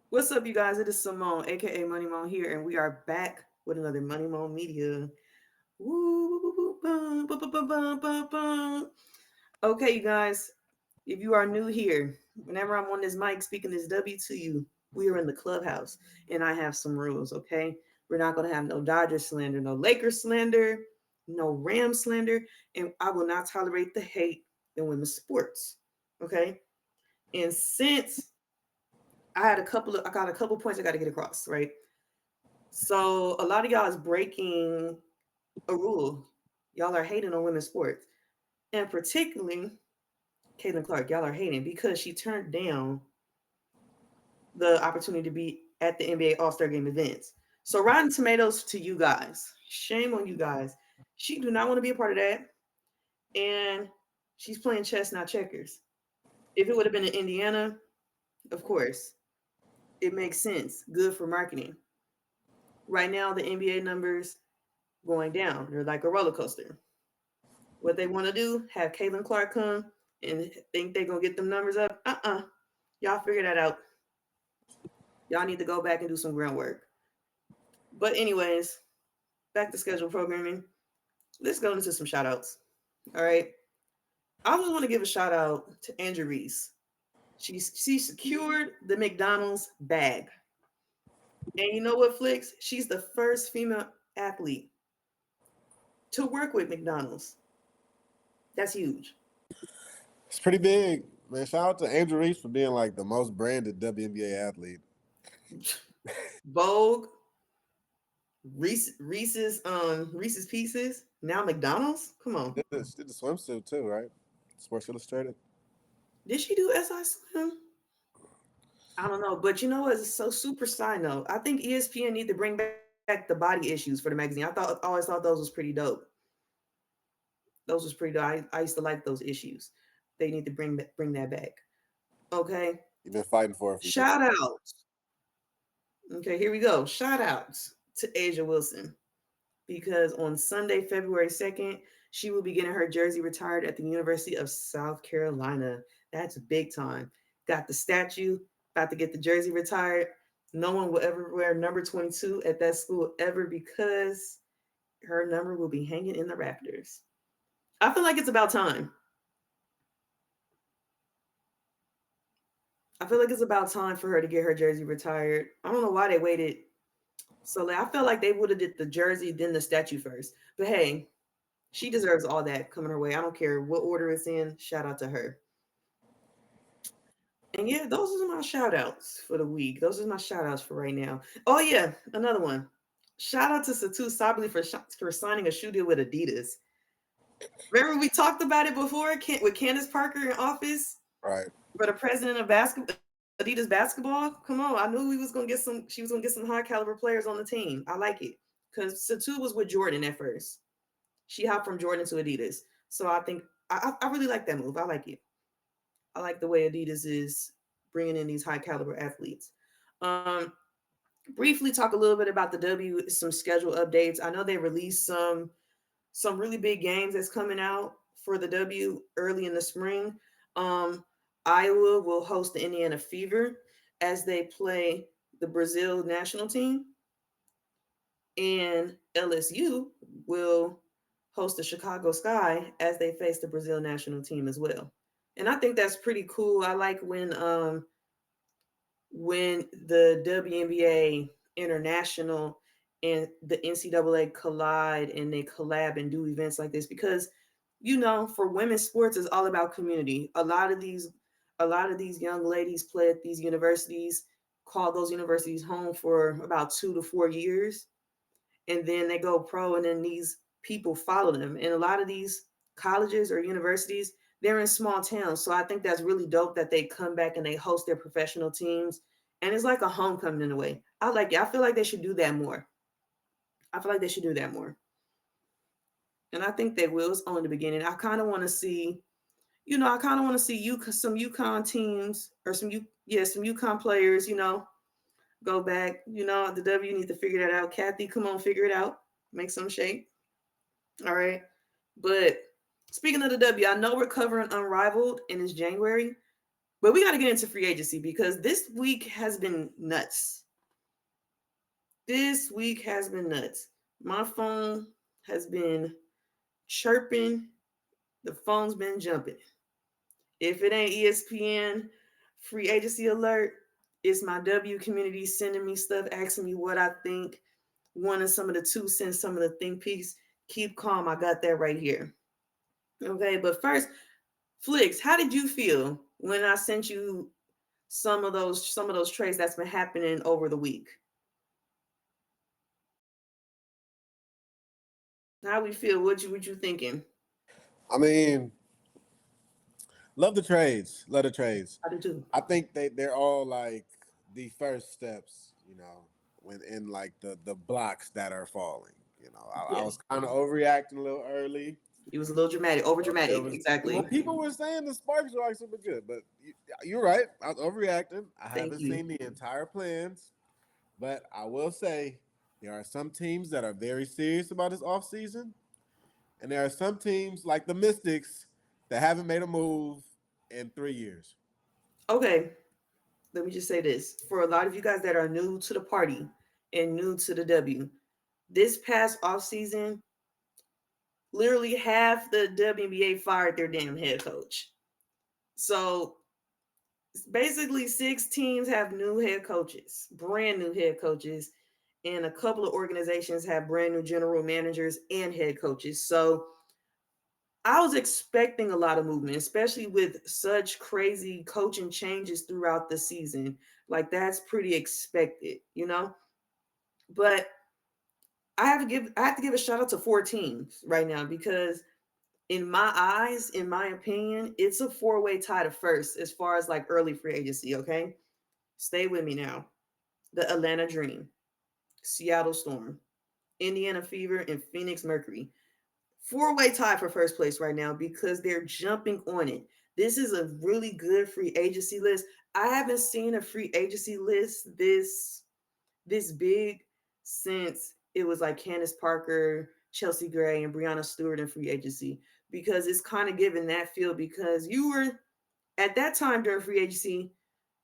What's up, you guys? It is Simone, aka Money Mo here, and we are back with another Money Mo Media. Woo, woo, woo, bum, bum, bum, bum, bum, bum, bum. Okay, you guys, if you are new here, whenever I'm on this mic speaking this W to you, we are in the clubhouse, and I have some rules. Okay, we're not gonna have no Dodger slander, no Lakers slander, no Ram slander, and I will not tolerate the hate in women's sports. Okay, and since I got a couple points I got to get across, right? So a lot of y'all is breaking a rule. Y'all are hating on women's sports, and particularly Caitlin Clark. Y'all are hating because she turned down the opportunity to be at the NBA All Star Game events. So Rotten Tomatoes to you guys. Shame on you guys. She do not want to be a part of that, and she's playing chess, not checkers. If it would have been in Indiana, of course, it makes sense. Good for marketing. Right now, the NBA numbers going down. They're like a roller coaster. What they want to do, have Caitlin Clark come and think they're going to get them numbers up. Y'all figure that out. Y'all need to go back and do some groundwork. But, anyways, back to schedule programming. Let's go into some shout outs. All right. I just want to give a shout out to Andrew Reese. She secured the McDonald's bag. And you know what, Flicks? She's the first female athlete to work with McDonald's. That's huge. It's pretty big, man. Shout out to Andrew Reese for being like the most branded WNBA athlete. Vogue, Reese's Pieces. Now McDonald's. Come on. She did the swimsuit too, right? Sports Illustrated. Did she do SI Swim? I don't know, but you know what? It's so super side note. I think ESPN need to bring back the body issues for the magazine. Always thought those was pretty dope. Those was pretty dope. I used to like those issues. They need to bring that back. Okay. You've been fighting for it for years. Shout outs. Okay, here we go. Shout outs to Asia Wilson because on Sunday, February 2nd, she will be getting her jersey retired at the University of South Carolina. That's big time. Got the statue, about to get the jersey retired. No one will ever wear number 22 at that school ever because her number will be hanging in the rafters. I feel like it's about time. I feel like it's about time for her to get her jersey retired. I don't know why they waited so I felt like they would have did the jersey, then the statue first. But hey, she deserves all that coming her way. I don't care what order it's in. Shout out to her. And yeah, those are my shout outs for the week. Those are my shout outs for right now. Oh yeah, another one. Shout out to Satu Sabli for signing a shoe deal with Adidas. Remember we talked about it before with Candace Parker in office Right. for the president of Adidas basketball. Come on, I knew we was gonna get some. She was gonna get some high caliber players on the team. I like it because Satu was with Jordan at first. She hopped from Jordan to Adidas. So I think I really like that move. I like it. I like the way Adidas is bringing in these high caliber athletes. Um, Briefly talk a little bit about the W, some schedule updates. I know they released some really big games that's coming out for the W early in the spring. Um, Iowa will host the Indiana Fever as they play the Brazil national team, and LSU will host the Chicago Sky as they face the Brazil national team as well. And I think that's pretty cool. I like when the WNBA International and the NCAA collide and they collab and do events like this because for women's sports is all about community. A lot of these young ladies play at these universities, call those universities home for about 2 to 4 years, and then they go pro, and then these people follow them. And a lot of these colleges or universities, they're in small towns. So I think that's really dope that they come back and they host their professional teams. And it's like a homecoming in a way. I like it. I feel like they should do that more. I feel like they should do that more. And I think they will. It's only the beginning. I kind of want to see, I kind of want to see some UConn teams or some UConn players, go back. The W needs to figure that out. Kathy, come on, figure it out. Make some shape. All right. But speaking of the W, I know we're covering Unrivaled and it's January, But we got to get into free agency because this week has been nuts. This week has been nuts. My phone has been chirping. The phone's been jumping. If it ain't ESPN free agency alert, it's my W community sending me stuff, asking me what I think, wanting some of the 2 cents, some of the think piece. Keep calm. I got that right here. Okay, but first, Flicks, how did you feel when I sent you some of those trades that's been happening over the week? How we feel? What you thinking? I mean, love the trades. Love the trades. I do too. I think they're all like the first steps, when in like the blocks that are falling. I Yes, was kind of overreacting a little early. it was a little dramatic, over There dramatic. was Exactly. Well, people were saying the Sparks were like super good, but you're right. I was overreacting. I Thank haven't you. seen the entire plans, but I will say there are some teams that are very serious about this offseason, and there are some teams like the Mystics that haven't made a move in 3 years. Okay, let me just say this for a lot of you guys that are new to the party and new to the W. This past off season, literally half the WNBA fired their damn head coach. So basically, 6 teams have new head coaches, brand new head coaches, and a couple of organizations have brand new general managers and head coaches. So I was expecting a lot of movement, especially with such crazy coaching changes throughout the season. Like that's pretty expected. But I have to give a shout out to 4 teams right now because in my eyes, in my opinion, it's a four-way tie to first as far as like early free agency, okay? Stay with me now. The Atlanta Dream, Seattle Storm, Indiana Fever, and Phoenix Mercury. Four-way tie for first place right now because they're jumping on it. This is a really good free agency list. I haven't seen a free agency list this big since it was like Candace Parker, Chelsea Gray, and Brianna Stewart in free agency because it's kind of given that feel because you were at that time during free agency,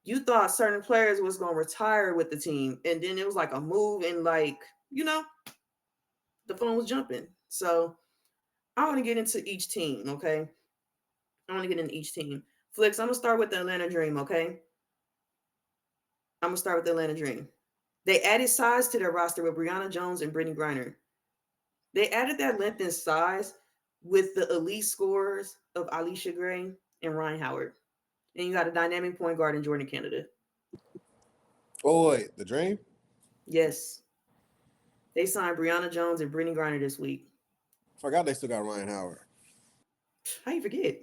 you thought certain players was going to retire with the team and then it was like a move and like, you know, the phone was jumping. So I want to get into each team, okay? I want to get into each team. Flicks, I'm going to start with the Atlanta Dream, okay? I'm going to start with the Atlanta Dream. They added size to their roster with Brianna Jones and Brittany Griner. They added that length and size with the elite scorers of Alicia Gray and Ryan Howard. And you got a dynamic point guard in Jordan Canada. Oh, wait, the Dream? Yes, they signed Brianna Jones and Brittany Griner this week. Forgot they still got Ryan Howard. How you forget?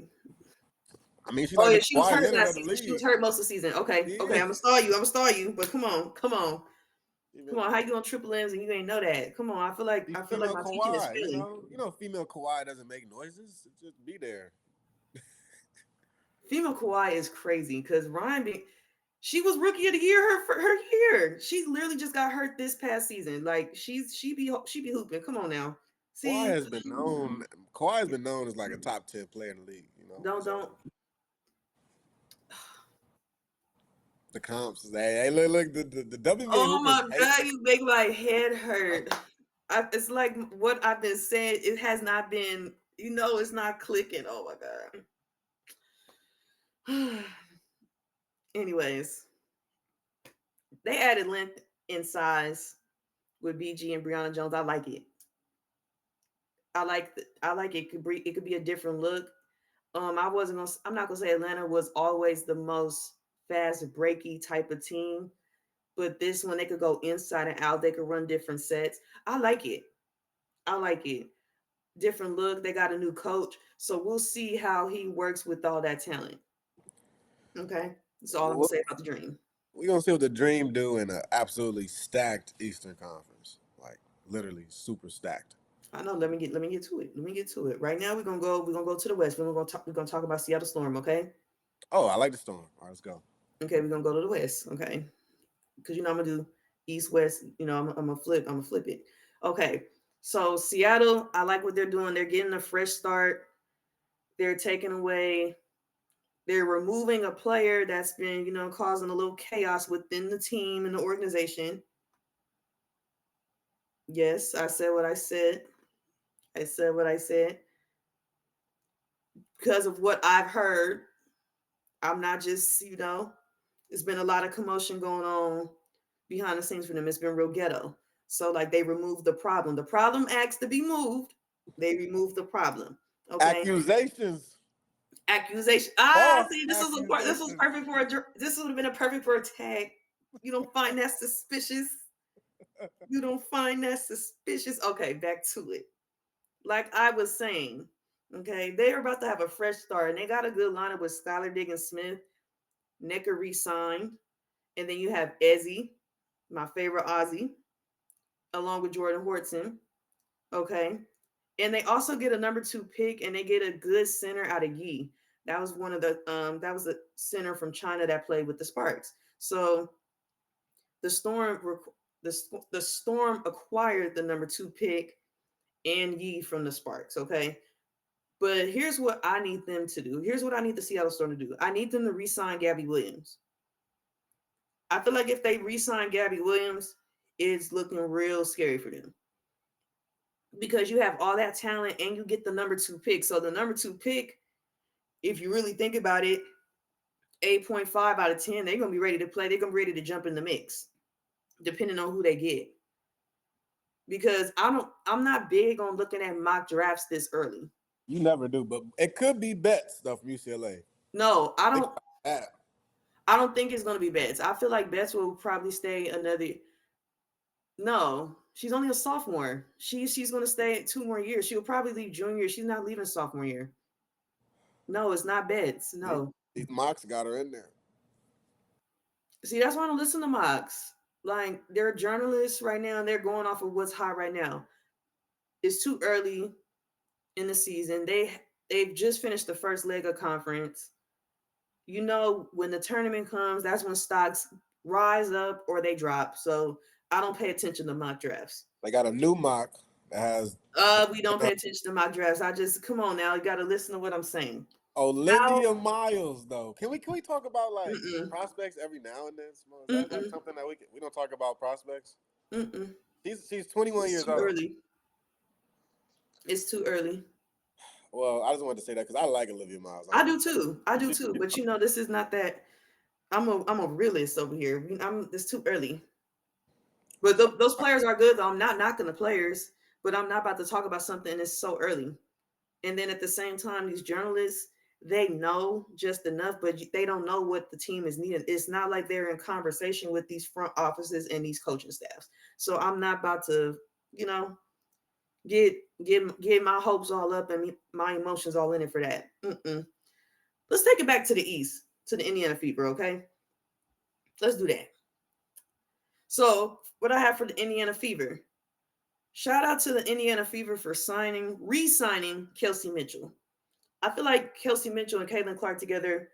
I mean, she's Oh like yeah, the she was Kawhi hurt Leonard last of the season. She was league. hurt most of the season. Okay, okay, Yeah. I'm gonna stall you. I'm gonna stall you. But come on, come on, come Even on. How you on triple M's and you ain't know that? Come on. I feel like the I feel like female my teaching is Kawhi, failing. female Kawhi doesn't make noises. It just be there. Female Kawhi is crazy because she was rookie of the year her year. She literally just got hurt this past season. Like she be hooping. Come on now. Kawhi See, has been known. Kawhi has been known as like a top 10 player in the league. don't. So the comps, hey, look, the WNBA Oh hoopers my hate god, her. you make my head hurt. It's like what I've been saying. It has not been. It's not clicking. Oh my god. Anyways, they added length and size with BG and Brianna Jones. I like it. I like it. It could be a different look. I'm not gonna say Atlanta was always the most fast breaky type of team, but this one they could go inside and out. They could run different sets. I like it. I like it. Different look. They got a new coach, so we'll see how he works with all that talent. Okay, that's all I'm gonna We're say about the Dream. gonna see what the Dream do in an absolutely stacked Eastern Conference, like literally super stacked. I know. Let me get to it. Let me get to it. Right now, we're gonna go to the West. We're gonna talk about Seattle Storm. Okay. Oh, I like the Storm. All right, let's go. Okay. We're gonna go to the West. Okay. Because I'm gonna do East West. I'm gonna flip it. Okay. So Seattle, I like what they're doing. They're getting a fresh start. They're taking away They're removing a player that's been, causing a little chaos within the team and the organization. Yes, I said what I said. I said what I said because of what I've heard. I'm not just, there's been a lot of commotion going on behind the scenes for them. It's been real ghetto. So, like, they removed the problem. The problem asked to be moved. They removed the problem. Okay. Accusations. Accusation. False See, this was accusations. perfect for this would have been a perfect for a tag. You don't find that suspicious. You don't find that suspicious. Okay, back to it. Like I was saying, okay, they are about to have a fresh start, and they got a good lineup with Skylar Diggins Smith, Necker re-signed, and then you have Ezzy, my favorite Aussie, along with Jordan Horton. Okay, and they also get a number 2 pick, and they get a good center out of Yi. That was one of the that was a center from China that played with the Sparks. So the Storm the Storm acquired the number 2 pick and Yi from the Sparks. Okay, but here's what I need them to do. Here's what I need the Seattle Storm to do. I need them to re-sign Gabby Williams. I feel like if they re-sign Gabby Williams, it's looking real scary for them because you have all that talent and you get the number 2 pick. So the number 2 pick, if you really think about it, 8.5 out of 10, they're gonna be ready to play. They're gonna be ready to jump in the mix, depending on who they get. Because I'm not big on looking at mock drafts this early. You never do, but it could be Betts though from UCLA. No, I Think don't. about that. I don't think it's gonna be Betts. I feel like Betts will probably stay another. No, she's only a sophomore. She's gonna stay 2 more years. She'll probably leave junior. She's not leaving sophomore year. No, it's not Betts. See, No. these mocks got her in there. See, that's why I don't listen to mocks. Like they're journalists right now, and they're going off of what's hot right now. It's too early in the season. They've just finished the first leg of conference. When the tournament comes, that's when stocks rise up or they drop. So I don't pay attention to mock drafts. They got a new mock that has We don't pay attention to mock drafts. I just come on now. You got to listen to what I'm saying. How? Olivia Miles though. Can we talk about like Mm-mm, prospects every now and then? Is that like mm-mm, something that we don't talk about prospects? mm-mm. She's 21 It's years too old. early. It's too early. Well, I just wanted to say that because I like Olivia Miles. I I don't know. do too. I do too. But this is not that. I'm a realist over here. It's too early. But those players are good. Though. I'm not knocking the players, but I'm not about to talk about something that's so early. And then at the same time, these journalists, they know just enough, but they don't know what the team is needing. It's not like they're in conversation with these front offices and these coaching staffs. So I'm not about to, you know, get get my hopes all up and my emotions all in it for that. Mm-mm. Let's take it back to the East, to the Indiana Fever, okay? Let's do that. So what I have for the Indiana Fever, shout out to the Indiana Fever for re-signing Kelsey Mitchell. I feel like Kelsey Mitchell and Caitlin Clark together,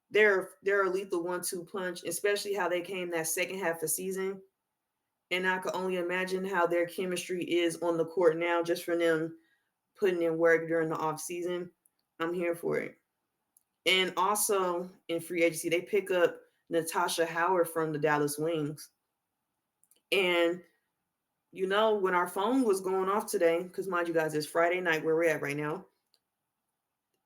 they're a lethal 1-2 punch, especially how they came that second half of the season. And I can only imagine how their chemistry is on the court now, just for them putting in work during the off season. I'm here for it. And also in free agency, they pick up Natasha Howard from the Dallas Wings. And when our phone was going off today, because mind you guys, it's Friday night where we're at right now,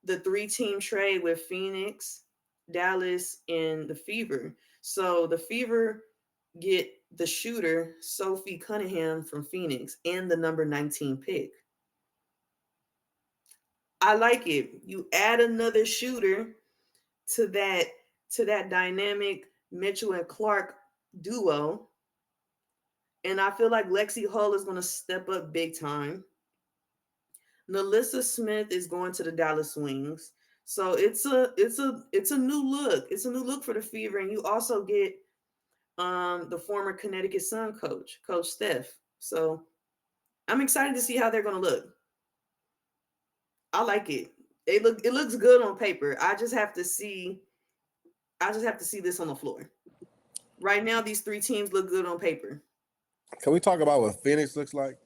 the 3-team trade with Phoenix, Dallas, and the Fever. So the Fever get the shooter Sophie Cunningham from Phoenix and the number 19 pick. I like it. You add another shooter to that dynamic Mitchell and Clark duo. And I feel like Lexi Hull is going to step up big time. Nalissa Smith is going to the Dallas Wings. So it's a new look. It's a new look for the Fever, and you also get the former Connecticut Sun Coach Steph. So I'm excited to see how they're going to look. I like it. It looks good on paper. I just have to see this on the floor. Right now, these 3 teams look good on paper. Can we talk about what Phoenix looks like?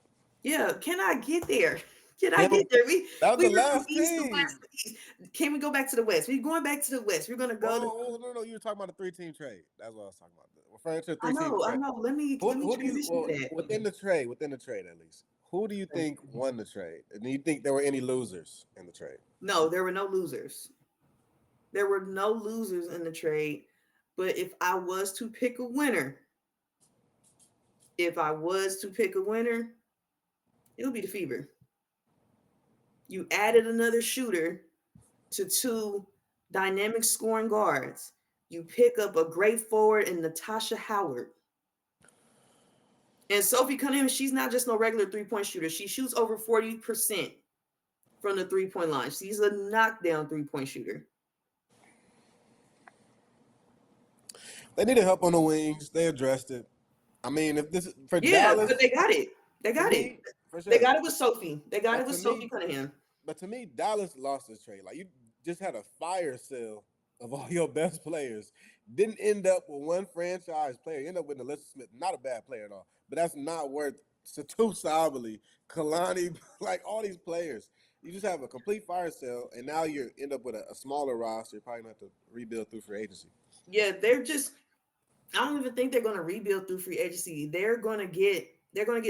Yeah, can I get there? Can I Him, get there? that was We the were from last east to team. west to east. Can we go back to the west? We're going back to the west. We're gonna go to. Oh, no, you were talking about a 3-team trade. That's what I was talking about. Referring to a I 3-team know, I trade. know. Let me Who do you transition to well that. within the trade at least? Who do you think won the trade? And do you think there were any losers in the trade? No, there were no losers. There were no losers in the trade. But if I was to pick a winner, if I was to pick a winner, it would be the Fever. You added another shooter to two dynamic scoring guards. You pick up a great forward in Natasha Howard. And Sophie Cunningham, she's not just no regular 3-point shooter. She shoots over 40% from the 3-point line. She's a knockdown 3-point shooter. They needed help on the wings. They addressed it. I mean, if this for Yeah, but Dallas, they got it. They to got it. me, for They sure. got it with Sophie. They got it But with to Sophie me, Cunningham. Dallas lost this trade. Like you just had a fire sale of all your best players. Didn't end up with one franchise player. You end up with Alyssa Smith, not a bad player at all. But that's not worth Satu Sabali, Kalani, like all these players. You just have a complete fire sale, and now you end up with a smaller roster. You're probably gonna have to rebuild through free agency. Yeah, I don't even think they're gonna rebuild through free agency. They're gonna get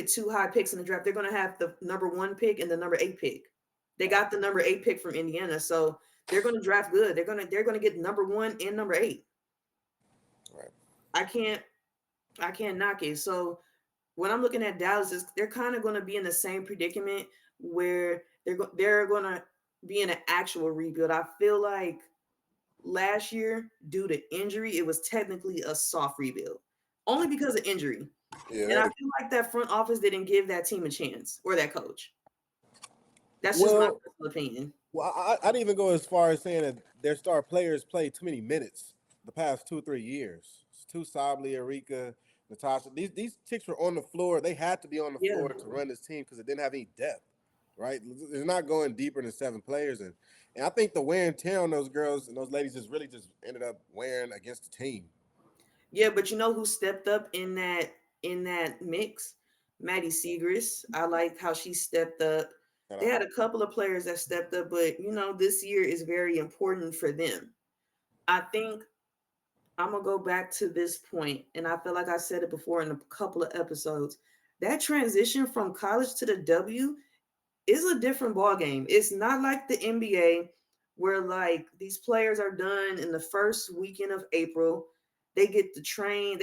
two high picks in the draft. They're gonna have the number 1 pick and the number 8 pick. They Right. got the number 8 pick from Indiana, so they're gonna draft good. They're gonna get number 1 and number 8. Right. I can't I can't knock it. So when I'm looking at Dallas, they're kind of gonna be in the same predicament where they're gonna be in an actual rebuild. I feel like last year, due to injury, it was technically a soft rebuild, only because of injury. Yeah. And I feel like that front office didn't give that team a chance or that coach. That's just my Well, personal opinion. I'd even go as far as saying that their star players played too many minutes the past 2 3 years. It's too Sably, Erika, Natasha. These chicks were on the floor. They had to be on the Yeah. floor to run this team because it didn't have any depth. Right? It's not going deeper than 7 players, and I think the wear and tear on those girls and those ladies just really just ended up wearing against the team. Yeah, but you know who stepped up in that mix? Maddie Segrist. I like how she stepped up. Shout They out. had a couple of players that stepped up, but this year is very important for them. I think I'm gonna go back to this point, and I feel like I said it before in a couple of episodes. That transition from college to the W is a different ball game. It's not like the NBA where like these players are done in the first weekend of April. They get to train,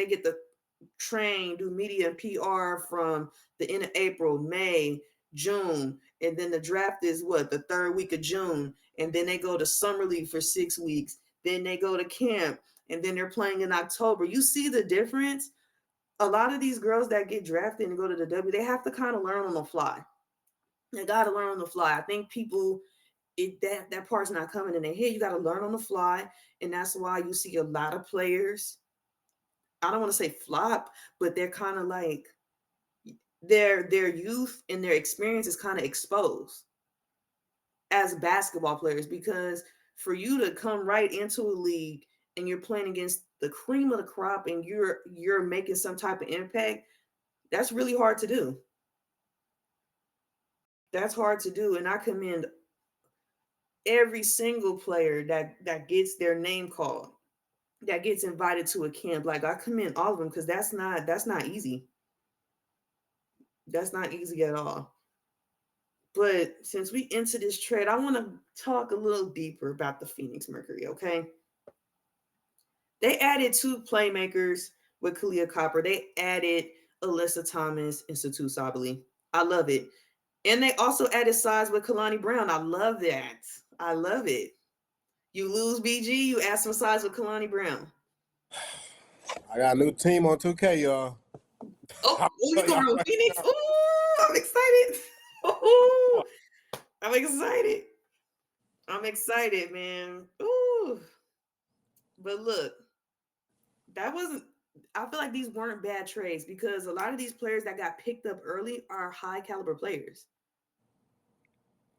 do media and PR from the end of April, May, June, and then the draft is what, the third week of June, and then they go to summer league for 6 weeks, then they go to camp, and then they're playing in October. You see the difference? A lot of these girls that get drafted and go to the W, they have to kind of learn on the fly. They got to learn on the fly. I think people that part's not coming in their head. You got to learn on the fly, and that's why you see a lot of players. I don't want to say flop, but they're kind of like their youth and their experience is kind of exposed as basketball players, because for you to come right into a league and you're playing against the cream of the crop and you're making some type of impact, that's really hard to do. That's hard to do, and I commend every single player that gets their name called, that gets invited to a camp. Like, I commend all of them because that's not easy. That's not easy at all. But since we into this trade, I want to talk a little deeper about the Phoenix Mercury. Okay, they added two playmakers with Kalia Copper. They added Alyssa Thomas and Satu Sabali. I love it. And they also added size with Kalani Brown. I love that. I love it. You lose BG, you add some size with Kalani Brown. I got a new team on 2K, y'all. Oh, I'll oh, you tell going y'all on right Phoenix? now. Oh, I'm excited. Oh, I'm excited. I'm excited, man. Ooh. But look, that wasn't I feel like these weren't bad trades because a lot of these players that got picked up early are high caliber players.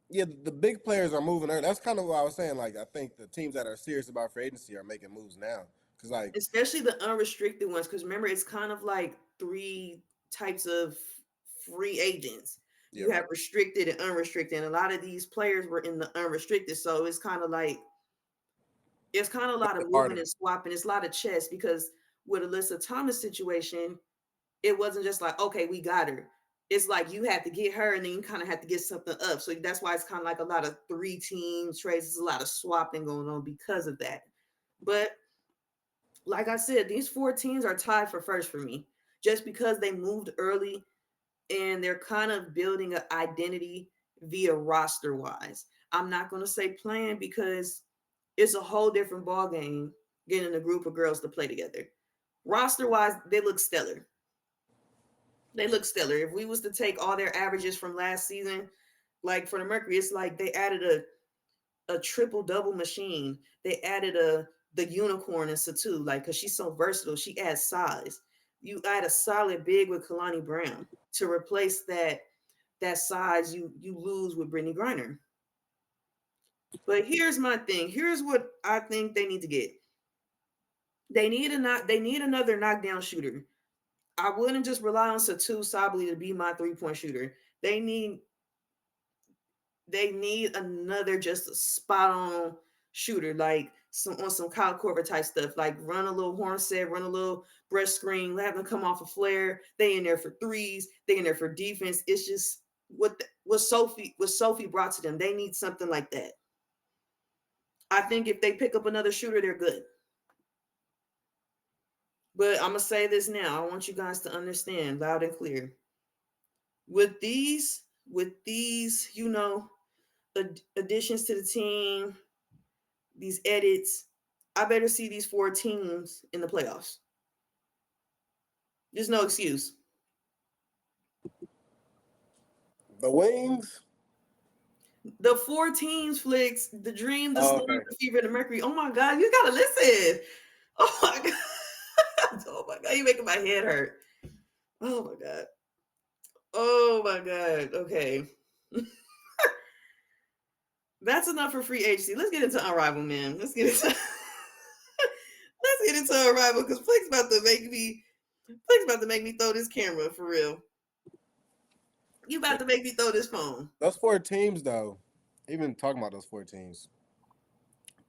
Yeah, the big players are moving early. That's kind of what I was saying. Like, I think the teams that are serious about free agency are making moves now. Because, like, Especially the unrestricted ones, because remember, it's kind of like three types of free agents. You You're have right. restricted and unrestricted. And a lot of these players were in the unrestricted. So it's kind of a lot of moving Harder. and swapping. It's a lot of chess because with Alyssa Thomas situation, it wasn't just like, okay, we got her. It's like you have to get her and then you kind of have to get something up. So that's why it's kind of like a lot of 3 team trades. There's a lot of swapping going on because of that. But like I said, these 4 teams are tied for first for me just because they moved early and they're kind of building an identity via roster wise. I'm not going to say playing because it's a whole different ball game getting a group of girls to play together. Roster wise, they look stellar. They look stellar. If we was to take all their averages from last season, like for the Mercury, it's like they added a triple double machine. They added the unicorn in Satu, like because she's so versatile. She adds size. You add a solid big with Kalani Brown to replace that size you lose with Brittany Griner. But here's my thing. Here's what I think they need to get. They need another knockdown shooter. I wouldn't just rely on Satu Sabali to be my 3-point shooter. They need they need another just spot on shooter, like some Kyle Korver type stuff, like run a little horn set, run a little breast screen, have them come off a flare. They in there for threes, they in there for defense. It's just what Sophie brought to them. They need something like that. I think if they pick up another shooter, they're good. But I'm gonna say this now. I want you guys to understand loud and clear. With these, additions to the team, these edits, I better see these 4 teams in the playoffs. There's no excuse. The Wings. The 4 teams, Flicks, the Dream, the Oh, Storm, okay. the Fever, the Mercury. Oh my God, you gotta listen. Oh my God. Oh my God, you making my head hurt. Oh my God. Oh my God. Okay. That's enough for free agency. Let's get into Unrivaled, man. Let's get into let's get into Unrivaled because Flick's about to make me throw this camera for real. You about to make me throw this phone. Those 4 teams, though, even talking about those 4 teams,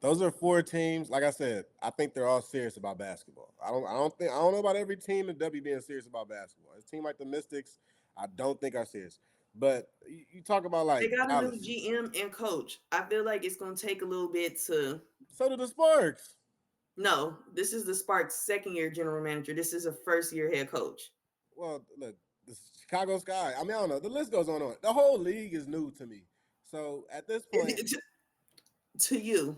those are 4 teams. Like I said, I think they're all serious about basketball. I don't know about every team in W being serious about basketball. A team like the Mystics, I don't think are serious. But you talk about They like got a new Dallas. GM and coach. I feel like it's gonna take a little bit to. So do the Sparks. No, this is the Sparks' second year general manager. This is a first year head coach. Well, look, the Chicago Sky. I mean, I don't know. The list goes on and on. The whole league is new to me. So at this point, To you,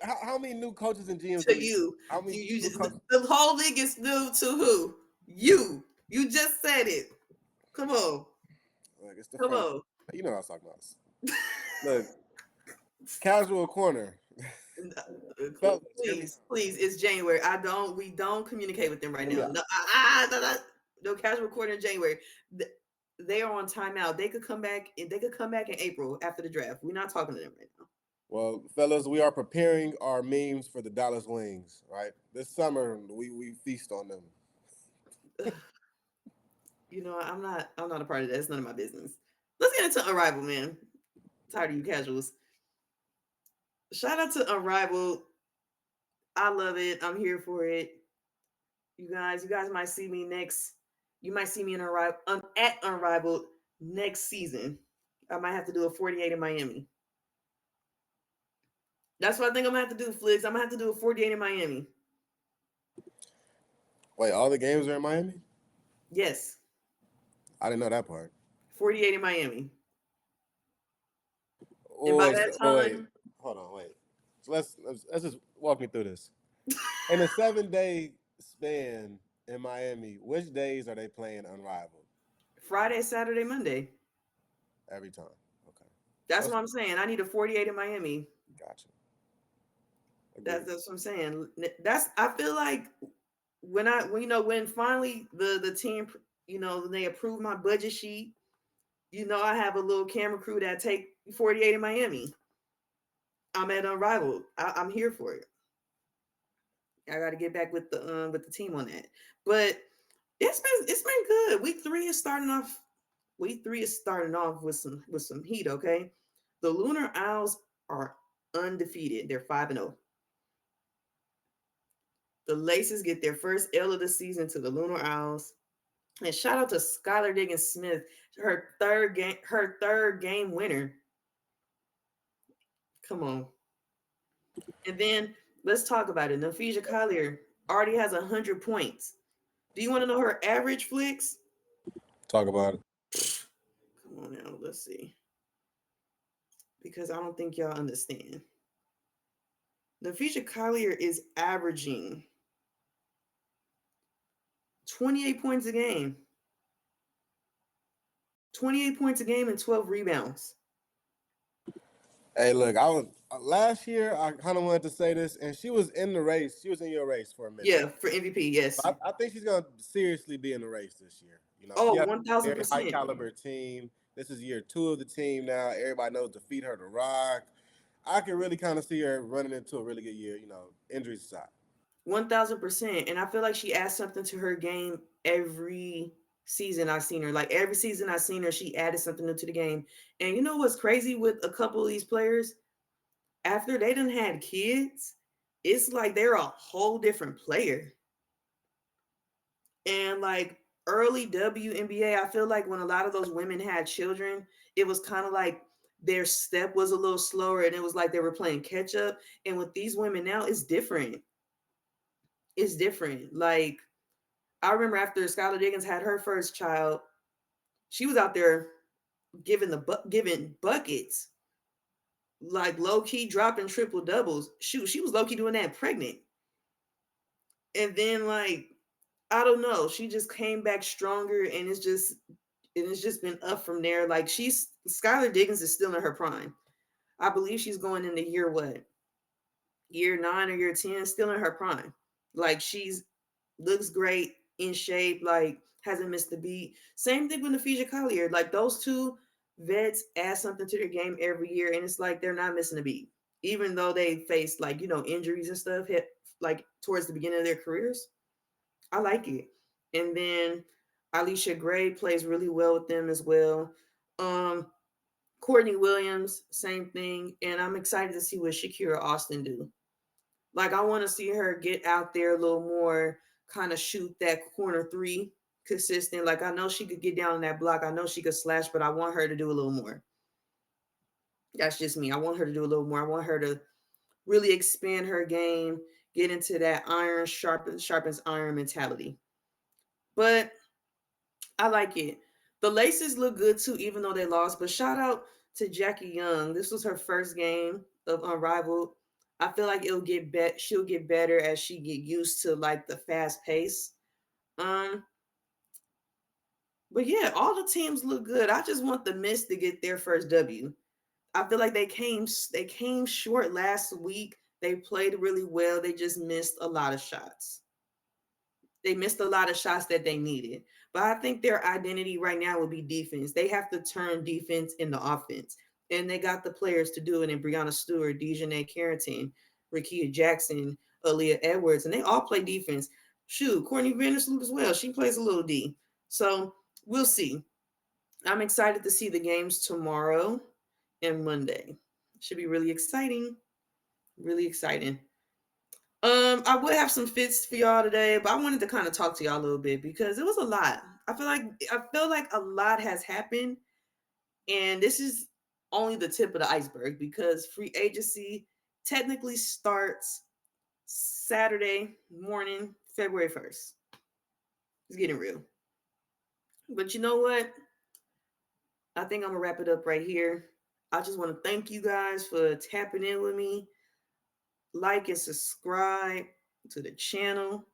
how many new coaches and GMs do to we? you, How many you new just coaches? the whole league is new to who? You just said it. Come on, Look, it's the come front. on. You know what I'm talking about. Look, casual corner. Fellas, hear me Please, please, it's January. We don't communicate with them right out. Hear me now. out. No casual quarter in January. They are on timeout. They could come back in April after the draft. We're not talking to them right Well, fellas, we are preparing our memes for the Dallas Wings. Right, this summer we feast on them. now. I'm not a part of that. It's none of my business. Let's get into Unrivaled, man. Tired of you casuals. Shout out to Unrivaled. I love it. I'm here for it. You guys might see me next. You might see me at Unrivaled next season. I might have to do a 48 in Miami. That's what I think I'm gonna have to do, Flicks. I'm gonna have to do a 48 in Miami. Wait, all the games are in Miami? Yes, I didn't know that part. 48 in Miami. And Oh by wait, that wait, time, hold on, wait. So let's just walk me through this. In a 7 day span in Miami, which days are they playing Unrivaled? Friday, Saturday, Monday. Every time. Okay. That's That's what I'm saying. I need a 48 in Miami. gotcha. That's Agreed. that's what I'm saying. I feel like when finally the team they approve my budget sheet. I have a little camera crew that take 48 in Miami. I'm at Unrivaled. I'm here for it. I got to get back with the team on that. But it's been good. Week 3 is starting off. week 3 is starting off with some heat. Okay, the Lunar Owls are undefeated. They're 5-0. The Laces get their first L of the season to the Lunar Owls. And shout out to Skylar Diggins Smith, her third game winner. Come on. And then let's talk about it. Nafisha Collier already has 100 points. Do you want to know her average, Flicks? Talk about it. Come on now, let's see. Because I don't think y'all understand. Nafisha Collier is averaging 28 points a game. 28 points a game and 12 rebounds. Hey, look, I was last year. I kind of wanted to say this, and she was in the race. She was in your race for a minute. Yeah, for MVP, yes. I think she's gonna seriously be in the race this year. You know, she Oh, has a very high 1000%. caliber team. This is year 2 of the team now. Everybody knows to feed her the rock. I can really kind of see her running into a really good year. You know, injuries aside. 1000%. And I feel like she adds something to her game every season I've seen her. Like every season I've seen her, she added something new to the game. And you know what's crazy with a couple of these players? After they done had kids, it's like they're a whole different player. And like early WNBA, I feel like when a lot of those women had children, it was kind of like their step was a little slower and it was like they were playing catch up. And with these women now, it's different. It's different. Like I remember after Skylar Diggins had her first child, she was out there giving buckets, like low key dropping triple doubles. Shoot, she was low key doing that pregnant. And then like I don't know, she just came back stronger, and it's just been up from there. Like she's Skylar Diggins is still in her prime. I believe she's going into year what? Year 9 or year 10, still in her prime. Like she's looks great, in shape, like hasn't missed a beat. Same thing with Nafisha Collier. Like those two vets add something to their game every year, and it's like they're not missing a beat, even though they face like injuries and stuff hit like towards the beginning of their careers. I like it. And then Alicia Gray plays really well with them as well. Um, Courtney Williams, same thing. And I'm excited to see what Shakira Austin do. Like I want to see her get out there a little more, kind of shoot that corner three consistent. Like I know she could get down on that block. I know she could slash, but I want her to do a little more. That's just me. I want her to do a little more. I want her to really expand her game, get into that iron sharpens iron mentality. But I like it. The laces look good too, even though they lost. But shout out to Jackie Young. This was her first game of Unrivaled. I feel like she'll get better as she get used to like the fast pace. Um, but yeah, all the teams look good. I just want the Miss to get their first W. I feel like they came short last week. They played really well. They just missed a lot of shots. They missed a lot of shots that they needed. But I think their identity right now will be defense. They have to turn defense into offense. And they got the players to do it in Brianna Stewart, Dejanay Carrington, Rakia Jackson, Aaliyah Edwards, and they all play defense. Shoot, Courtney Vandersloot as well. She plays a little D. So we'll see. I'm excited to see the games tomorrow and Monday. Should be really exciting. Really exciting. I would have some fits for y'all today, but I wanted to kind of talk to y'all a little bit because it was a lot. I feel like a lot has happened, and this is only the tip of the iceberg because free agency technically starts Saturday morning, February 1st. It's getting real. But you know what? I think I'm gonna wrap it up right here. I just want to thank you guys for tapping in with me. Like and subscribe to the channel.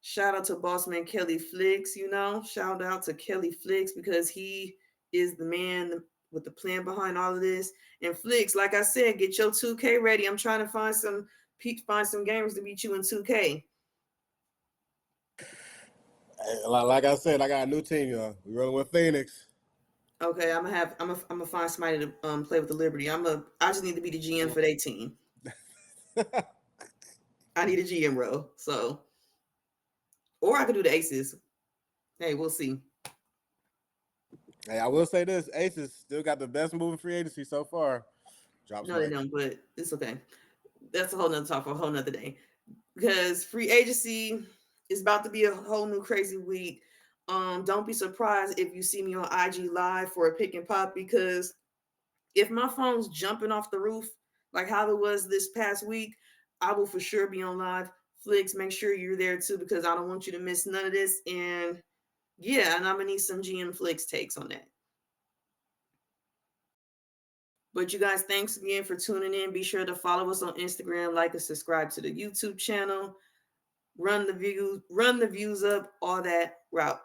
Shout out to Bossman Kelly Flicks, Shout out to Kelly Flicks because he is the man with the plan behind all of this. And Flicks, like I said, get your 2K ready. I'm trying to find some gamers to beat you in 2K. Like I said, I got a new team, y'all. We rolling with Phoenix. Okay, I'm gonna find somebody to play with the Liberty. I just need to be the GM for their team. I need a GM role. So or I could do the Aces. Hey, we'll see. Hey, I will say this: Aces still got the best move in free agency so far. Drops No, they mic. don't, but it's okay. That's a whole nother talk for a whole nother day. Because free agency is about to be a whole new crazy week. Don't be surprised if you see me on IG live for a pick and pop, because if my phone's jumping off the roof like how it was this past week, I will for sure be on live. Flicks, make sure you're there too, because I don't want you to miss none of this. And yeah, and I'm gonna need some GM Flicks takes on that. But you guys, thanks again for tuning in. Be sure to follow us on Instagram, like and subscribe to the YouTube channel. Run the views up, all that route.